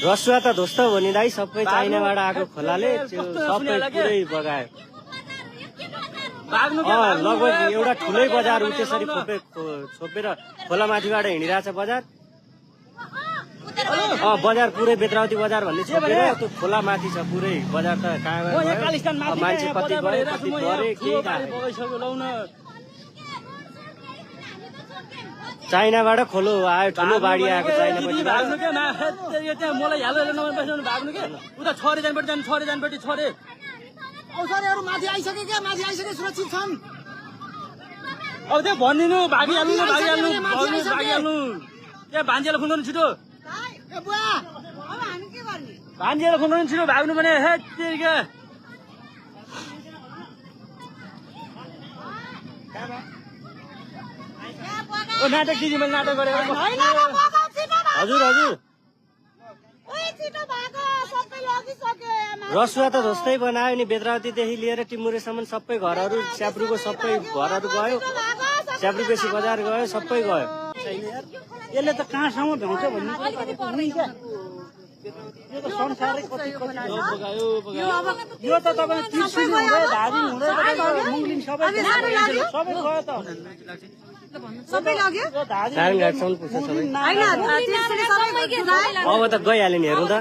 रसुवा त ध्वस्त हो नि दाइ, सबै चाइनाबाट आएको खोलाले सबै पुरै बगायो। लगभग एउटा ठुलै बजार उ त्यसरी छोपेर खोलामाथिबाट हिँडिरहेछ बजार। बजार पुरै बेत्रावती बजार भन्ने छोपेर त्यो खोला माथि छ पुरै बजार त कहाँ मान्छे कति गयो कति गरे केही थाहा छैन। चाइनाबाट खोलो आयो, ठुलो बाढी आएको चाइनाबाट। मलाई भाग्नु के उता छरे जानपट्टि जानु, छरे जानपट्टि छरे औषधिहरू माथि आइसके क्या, माथि आइसके सुरक्षित छन्। अब त्यो भनिदिनु भागिहाल्नु भागिहाल्नु त्यहाँ भान्जेलाई फोन गर्नु छिटो, भान्जेलाई फोन गर्नु छिटो, भाग्नु भने क्या नाटक दिदी मैले नाटक गरेँ। हजुर हजुर रसुवा त ध्वस्तै बनायो नि, बेत्रावतीदेखि लिएर टिमुरेसम्म सबै घरहरू, स्याब्रुको सबै घरहरू गयो, स्याब्रु बेसी बजार गयो, सबै गयो। यसले त कहाँसम्म भ्याउँछ भन्ने यो त तपाईँ त्रिशुली हुँदै धादिङ हुँदै मुङ्लिङ सबै गयो त सबै लाग्यो। अब त गइहाल्यो नि हेर्नु त।